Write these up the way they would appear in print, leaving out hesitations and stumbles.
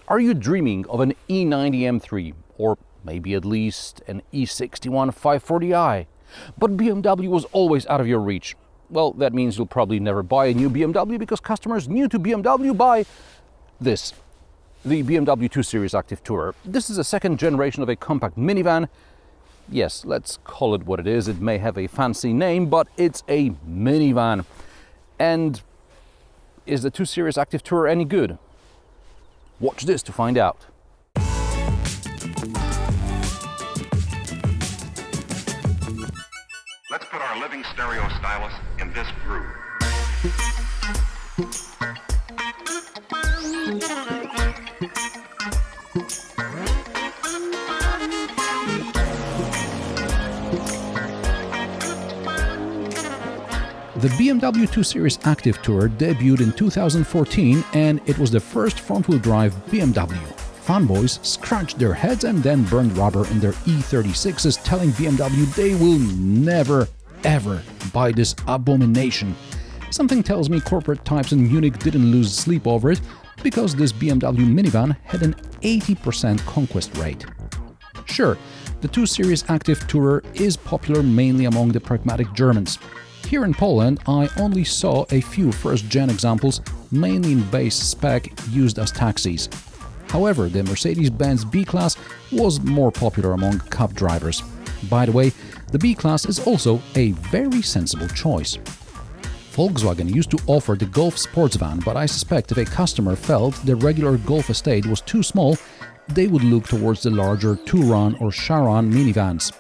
Are you dreaming of an E90 M3 or maybe at least an E61 540i? But BMW was always out of your reach. Well, that means you'll probably never buy a new BMW because customers new to BMW buy this, the BMW 2 Series Active Tourer. This is a second generation of a compact minivan. Yes, let's call it what it is. It may have a fancy name, but it's a minivan. And is the 2 Series Active Tourer any good? Watch this to find out. Let's put our living stereo stylus in this groove. The BMW 2 Series Active Tourer debuted in 2014 and it was the first front-wheel drive BMW. Fanboys scratched their heads and then burned rubber in their E36s, telling BMW they will never ever buy this abomination. Something tells me corporate types in Munich didn't lose sleep over it, because this BMW minivan had an 80% conquest rate. Sure, the 2 Series Active Tourer is popular mainly among the pragmatic Germans. Here in Poland, I only saw a few first-gen examples, mainly in base spec, used as taxis. However, the Mercedes-Benz B-Class was more popular among cab drivers. By the way, the B-Class is also a very sensible choice. Volkswagen used to offer the Golf sports van, but I suspect if a customer felt the regular Golf estate was too small, they would look towards the larger Touran or Charan minivans.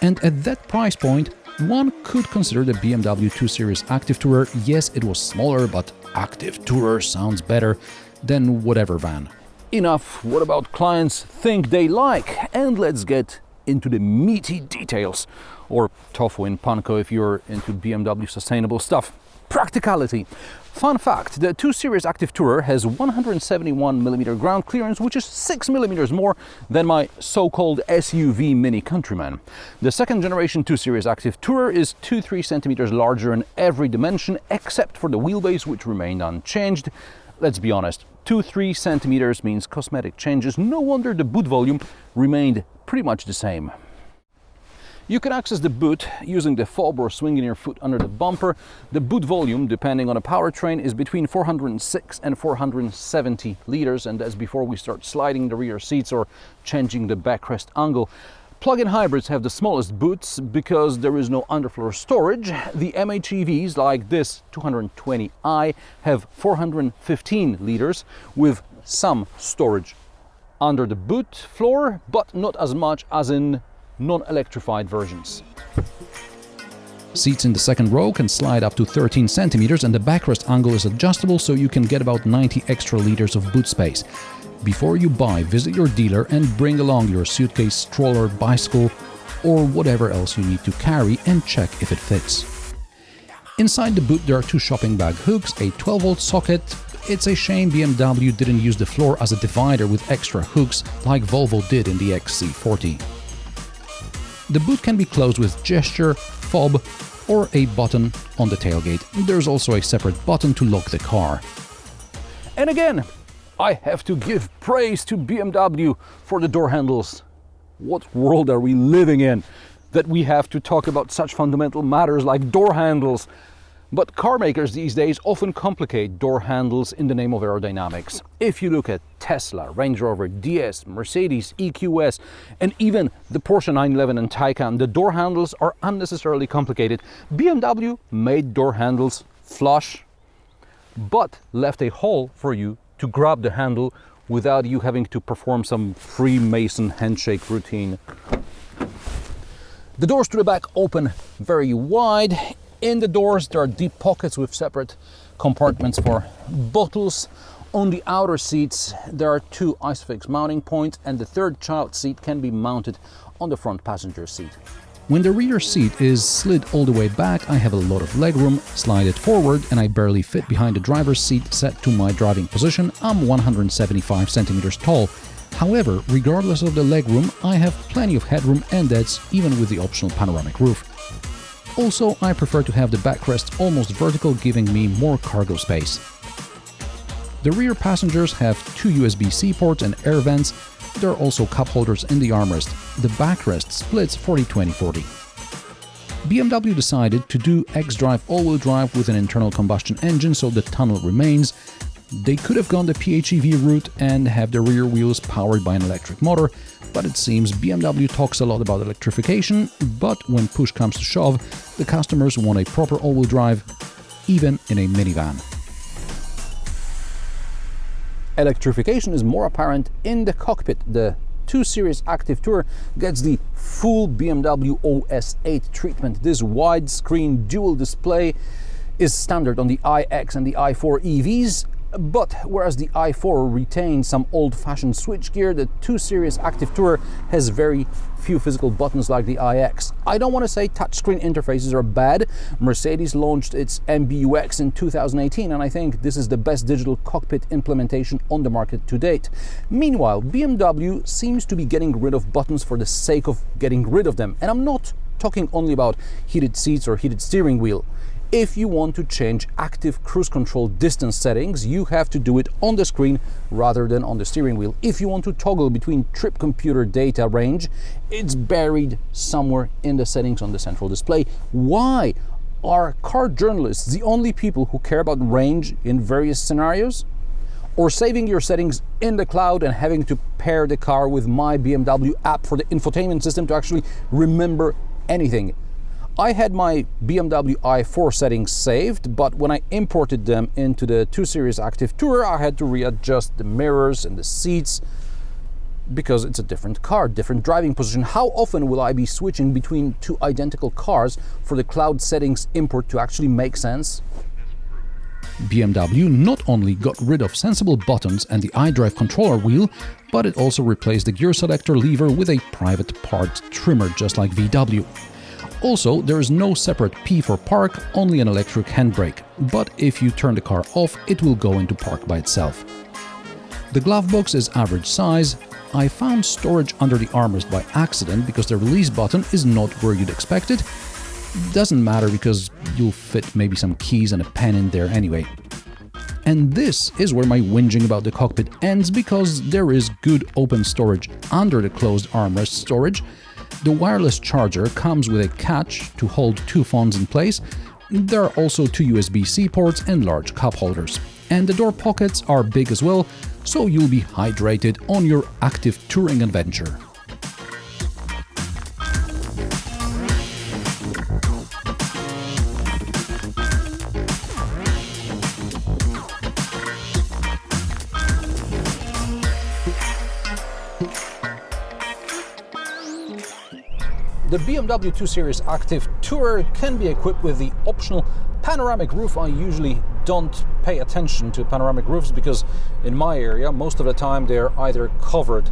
And at that price point, one could consider the BMW 2 Series Active Tourer. Yes, it was smaller, but Active Tourer sounds better than whatever van. Enough what about clients think they like, and let's get into the meaty details, or tofu in panko if you're into BMW sustainable stuff. Practicality. Fun fact, the 2 Series Active Tourer has 171mm ground clearance, which is 6mm more than my so-called SUV Mini Countryman. The second generation 2 Series Active Tourer is 2-3 centimeters larger in every dimension, except for the wheelbase, which remained unchanged. Let's be honest, 2-3 centimeters means cosmetic changes. No wonder the boot volume remained pretty much the same. You can access the boot using the fob or swinging your foot under the bumper. The boot volume, depending on the powertrain, is between 406 and 470 liters, and that's before we start sliding the rear seats or changing the backrest angle. Plug-in hybrids have the smallest boots because there is no underfloor storage. The MHEVs, like this 220i, have 415 liters with some storage under the boot floor, but not as much as in non-electrified versions. Seats in the second row can slide up to 13 centimeters and the backrest angle is adjustable, so you can get about 90 extra liters of boot space. Before you buy, visit your dealer and bring along your suitcase, stroller, bicycle or whatever else you need to carry and check if it fits. Inside the boot there are two shopping bag hooks, a 12-volt socket. It's a shame BMW didn't use the floor as a divider with extra hooks like Volvo did in the XC40. The boot can be closed with gesture, fob or a button on the tailgate. There's also a separate button to lock the car. And again, I have to give praise to BMW for the door handles. What world are we living in that we have to talk about such fundamental matters like door handles? But car makers these days often complicate door handles in the name of aerodynamics. If you look at Tesla, Range Rover, DS, Mercedes, EQS, and even the Porsche 911 and Taycan, the door handles are unnecessarily complicated. BMW made door handles flush, but left a hole for you to grab the handle without you having to perform some Freemason handshake routine. The doors to the back open very wide. In the doors there are deep pockets with separate compartments for bottles. On the outer seats there are two ISOFIX mounting points and the third child seat can be mounted on the front passenger seat. When the rear seat is slid all the way back, I have a lot of legroom. Slide it forward and I barely fit behind the driver's seat set to my driving position. I'm 175 centimeters tall. However, regardless of the legroom, I have plenty of headroom, and that's even with the optional panoramic roof. Also, I prefer to have the backrest almost vertical, giving me more cargo space. The rear passengers have 2 USB-C ports and air vents. There are also cup holders in the armrest. The backrest splits 40-20-40. BMW decided to do xDrive all-wheel drive with an internal combustion engine, so the tunnel remains. They could have gone the PHEV route and have the rear wheels powered by an electric motor, but it seems BMW talks a lot about electrification, but when push comes to shove, the customers want a proper all-wheel drive, even in a minivan. Electrification is more apparent in the cockpit. The 2 Series Active Tourer gets the full BMW OS 8 treatment. This widescreen dual display is standard on the iX and the i4 EVs, but whereas the i4 retains some old-fashioned switchgear, the 2 Series Active Tourer has very few physical buttons like the iX. I don't want to say touchscreen interfaces are bad. Mercedes launched its MBUX in 2018, and I think this is the best digital cockpit implementation on the market to date. Meanwhile, BMW seems to be getting rid of buttons for the sake of getting rid of them, and I'm not talking only about heated seats or heated steering wheel. If you want to change active cruise control distance settings, you have to do it on the screen rather than on the steering wheel. If you want to toggle between trip computer data range, it's buried somewhere in the settings on the central display. Why are car journalists the only people who care about range in various scenarios? Or saving your settings in the cloud and having to pair the car with My BMW app for the infotainment system to actually remember anything? I had my BMW i4 settings saved, but when I imported them into the 2 Series Active Tourer, I had to readjust the mirrors and the seats because it's a different car, different driving position. How often will I be switching between 2 identical cars for the cloud settings import to actually make sense? BMW not only got rid of sensible buttons and the iDrive controller wheel, but it also replaced the gear selector lever with a private part trimmer, just like VW. Also, there is no separate P for park, only an electric handbrake, but if you turn the car off, it will go into park by itself. The glove box is average size. I found storage under the armrest by accident because the release button is not where you'd expect it. Doesn't matter because you'll fit maybe some keys and a pen in there anyway. And this is where my whinging about the cockpit ends, because there is good open storage under the closed armrest storage. The wireless charger comes with a catch to hold 2 phones in place. There are also 2 USB-C ports and large cup holders. And the door pockets are big as well, so you'll be hydrated on your active touring adventure. The BMW 2 Series Active Tourer can be equipped with the optional panoramic roof. I usually don't pay attention to panoramic roofs because in my area most of the time they're either covered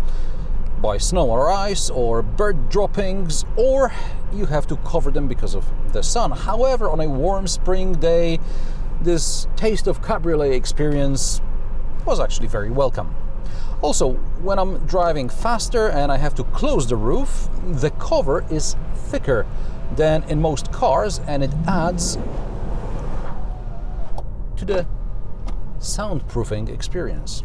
by snow or ice or bird droppings, or you have to cover them because of the sun. However, on a warm spring day, this taste of cabriolet experience was actually very welcome. Also, when I'm driving faster and I have to close the roof, the cover is thicker than in most cars, and it adds to the soundproofing experience.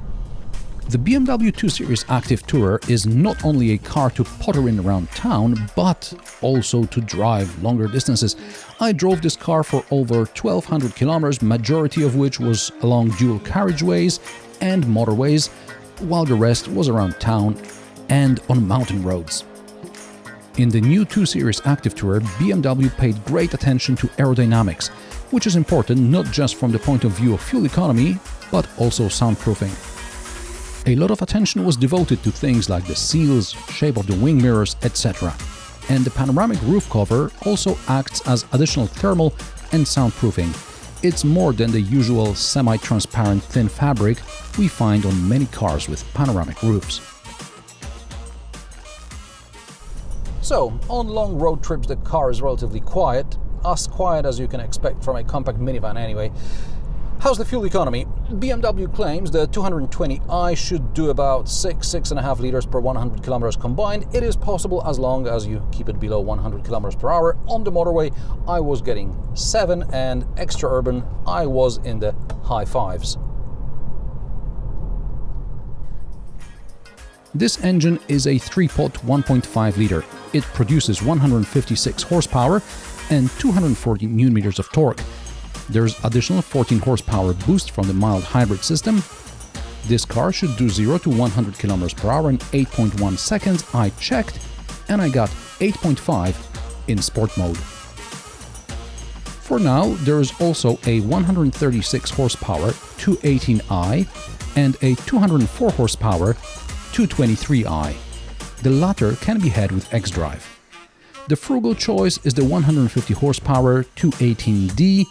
The BMW 2 Series Active Tourer is not only a car to potter in around town, but also to drive longer distances. I drove this car for over 1,200 kilometers, majority of which was along dual carriageways and motorways, while the rest was around town and on mountain roads. In the new 2 Series Active Tourer, BMW paid great attention to aerodynamics, which is important not just from the point of view of fuel economy, but also soundproofing. A lot of attention was devoted to things like the seals, shape of the wing mirrors, etc. And the panoramic roof cover also acts as additional thermal and soundproofing. It's more than the usual semi-transparent thin fabric we find on many cars with panoramic roofs. So, on long road trips the car is relatively quiet, as quiet as you can expect from a compact minivan anyway. How's the fuel economy? BMW claims the 220i should do about 6.5 liters per 100 kilometers combined. It is possible as long as you keep it below 100 kilometers per hour. On the motorway, I was getting 7, and extra urban, I was in the high 5s. This engine is a 3-pot 1.5-liter. It produces 156 horsepower and 240 Nm of torque. There's additional 14 horsepower boost from the mild hybrid system. This car should do 0 to 100 km per hour in 8.1 seconds. I checked and I got 8.5 in sport mode. For now, there is also a 136 horsepower 218i and a 204 horsepower 223i. The latter can be had with xDrive. The frugal choice is the 150 horsepower 218d.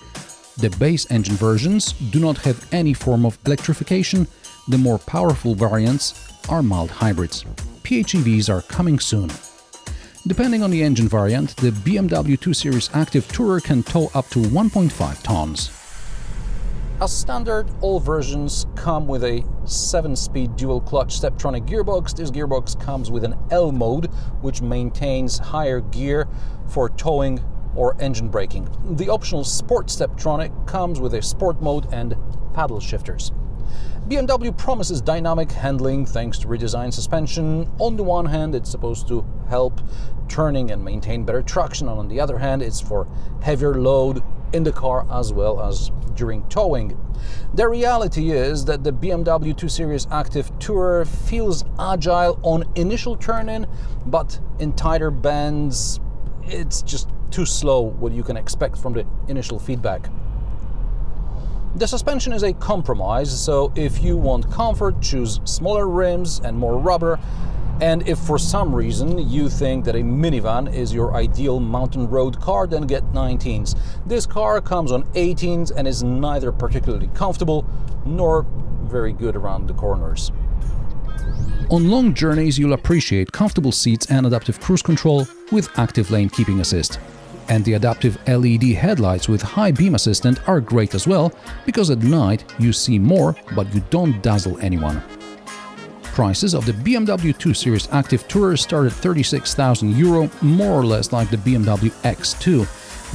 The base engine versions do not have any form of electrification. The more powerful variants are mild hybrids. PHEVs are coming soon. Depending on the engine variant, the BMW 2 Series Active Tourer can tow up to 1.5 tons. As standard, all versions come with a 7-speed dual-clutch Steptronic gearbox. This gearbox comes with an L mode, which maintains higher gear for towing or engine braking. The optional Sport Steptronic comes with a Sport mode and paddle shifters. BMW promises dynamic handling thanks to redesigned suspension. On the one hand, it's supposed to help turning and maintain better traction, and on the other hand, it's for heavier load in the car as well as during towing. The reality is that the BMW 2 Series Active Tourer feels agile on initial turn-in, but in tighter bends, it's just too slow, what you can expect from the initial feedback. The suspension is a compromise, so if you want comfort, choose smaller rims and more rubber. And if for some reason you think that a minivan is your ideal mountain road car, then get 19s. This car comes on 18s and is neither particularly comfortable nor very good around the corners. On long journeys, you'll appreciate comfortable seats and adaptive cruise control with active lane keeping assist. And the adaptive LED headlights with high beam assistant are great as well, because at night you see more, but you don't dazzle anyone. Prices of the BMW 2 Series Active Tourer start at €36,000, more or less like the BMW X2.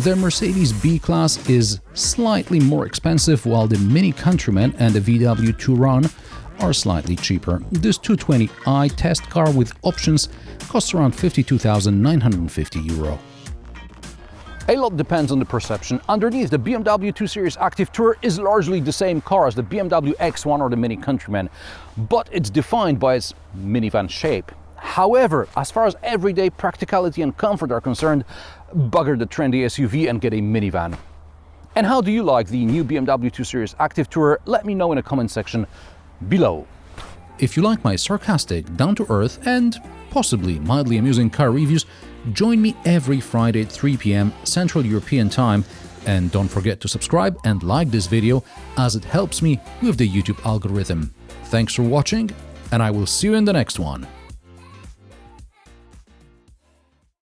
The Mercedes B-Class is slightly more expensive, while the Mini Countryman and the VW Touran are slightly cheaper. This 220i test car with options costs around €52,950. A lot depends on the perception. Underneath, the BMW 2 Series Active Tourer is largely the same car as the BMW X1 or the Mini Countryman, but it's defined by its minivan shape. However, as far as everyday practicality and comfort are concerned, bugger the trendy SUV and get a minivan. And how do you like the new BMW 2 Series Active Tourer? Let me know in the comment section below. If you like my sarcastic, down-to-earth and possibly mildly amusing car reviews, join me every Friday at 3 p.m. Central European Time, and don't forget to subscribe and like this video, as it helps me with the YouTube algorithm. Thanks for watching, and I will see you in the next one.